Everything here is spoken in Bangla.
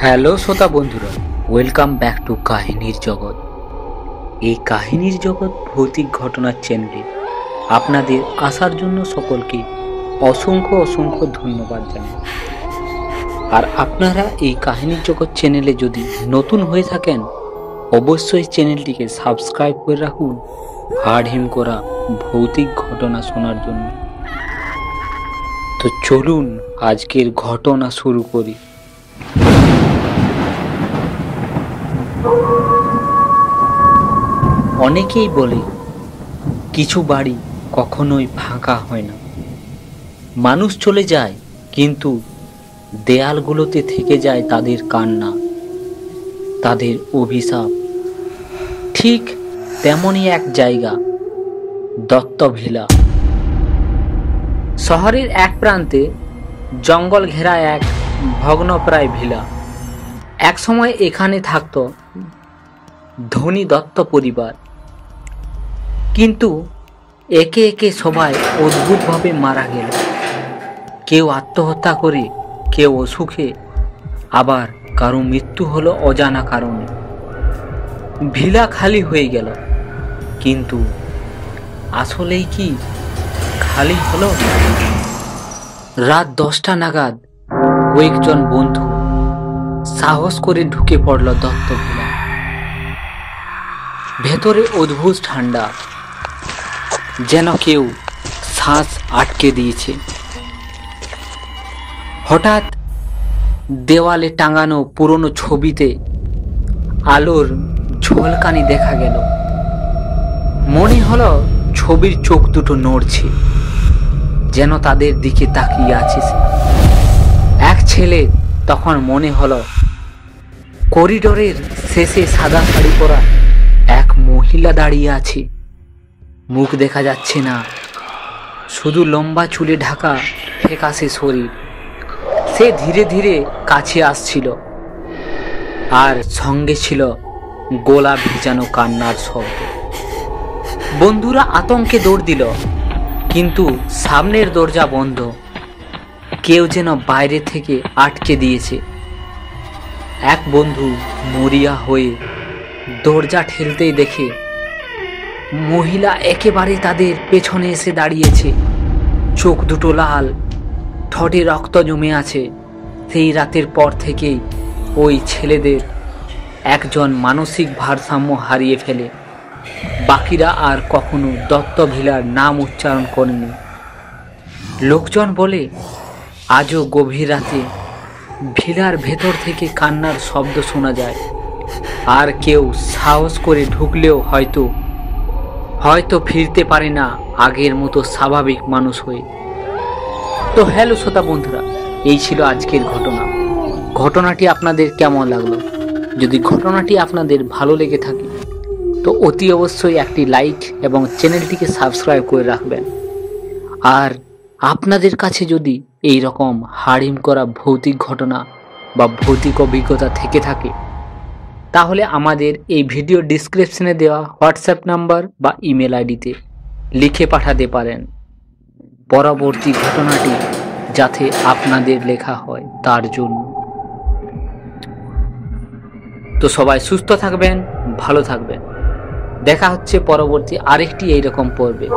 হ্যালো শ্রোতা বন্ধুরা, ওয়েলকাম ব্যাক টু কাহিনীর জগৎ। এই কাহিনীর জগৎ ভৌতিক ঘটনার চ্যানেলে আপনাদের আসার জন্য সকলকে অসংখ্য অসংখ্য ধন্যবাদ জানাই। আর আপনারা এই কাহিনীর জগৎ চ্যানেলে যদি নতুন হয়ে থাকেন, অবশ্যই চ্যানেলটিকে সাবস্ক্রাইব করে রাখুন হাড়হিম করা ভৌতিক ঘটনা শোনার জন্য। তো চলুন আজকের ঘটনা শুরু করি। অনেকেই বলে কিছু বাড়ি কখনোই ফাঁকা হয় না। মানুষ চলে যায় কিন্তু দেয়ালগুলোতে থেকে যায় তাদের কান্না, তাদের অভিশাপ। ঠিক তেমনই এক জায়গা, দত্ত ভিলা। শহরের এক প্রান্তে জঙ্গল ঘেরা এক ভগ্নপ্রায় ভিলা। একসময় এখানে থাকত ধনী দত্ত পরিবার, কিন্তু একে একে সবাই অদ্ভুতভাবে মারা গেল। কেউ আত্মহত্যা করে, কেউ অসুখে, আবার কারো মৃত্যু হলো অজানা কারণে। ভিলা খালি হয়ে গেল, কিন্তু আসলেই কি খালি হলো? রাত 10টা নাগাদ কয়েকজন বন্ধু সাহস করে ঢুকে পড়ল দত্ত ভিলা। ভেতরে অদ্ভুত ঠান্ডা, যেন কেউ শ্বাস আটকে দিয়েছে। হঠাৎ দেওয়ালে টাঙানো পুরনো ছবিতে আলোর ঝলকানি দেখা গেল। মনে হলো ছবির চোখ দুটো নড়ছে, যেন তাদের দিকে তাকিয়ে আছে সে। এক ছেলে তখন মনে হলো করিডোরের শেষে সাদা শাড়ি পরা এক মহিলা দাঁড়িয়ে আছে। মুখ দেখা যাচ্ছে না, শুধু লম্বা চুলে ঢাকা ফ্যাকাশে শরীর। সে ধীরে ধীরে কাছে আসছিল, আর সঙ্গে ছিল গলা ভেজানো কান্নার শব্দ। বন্ধুরা আতঙ্কে দৌড় দিল, কিন্তু সামনের দরজা বন্ধ। কেউ যেন বাইরে থেকে আটকে দিয়েছে। এক বন্ধু মরিয়া হয়ে দরজা ঠেলতেই দেখে মহিলা একেবারে তাদের পেছনে এসে দাঁড়িয়েছে। চোখ দুটো লাল, ঠোঁটে রক্ত জমে আছে। সেই রাতের পর থেকেই ওই ছেলেদের একজন মানসিক ভারসাম্য হারিয়ে ফেলে। বাকিরা আর কখনো দত্ত ভিলার নাম উচ্চারণ করেনি। লোকজন বলে আজও গভীর রাতে ভিলার ভেতর থেকে কান্নার শব্দ শোনা যায়, আর কেউ সাহস করে ঢুকলেও হয়তো ফিরতে পারে না আগের মতো স্বাভাবিক মানুষ হয়ে। তো হ্যালো শ্রোতা বন্ধুরা, এই ছিল আজকের ঘটনা। ঘটনাটি আপনাদের কেমন লাগলো? যদি ঘটনাটি আপনাদের ভালো লেগে থাকে তো অতি অবশ্যই একটি লাইক এবং চ্যানেলটিকে সাবস্ক্রাইব করে রাখবেন। আর আপনাদের কাছে যদি এই রকম হাড়হিম করা ভৌতিক ঘটনা বা ভৌতিক অভিজ্ঞতা থেকে থাকে, তাহলে আমাদের এই ভিডিও ডিসক্রিপশনে দেওয়া হোয়াটসঅ্যাপ নাম্বার বা ইমেল আইডিতে লিখে পাঠাতে পারেন। পরবর্তী ঘটনাটি যাতে আপনাদের লেখা হয় তার জন্য। তো সবাই সুস্থ থাকবেন, ভালো থাকবেন। দেখা হচ্ছে পরবর্তী আরেকটি এইরকম পর্বে।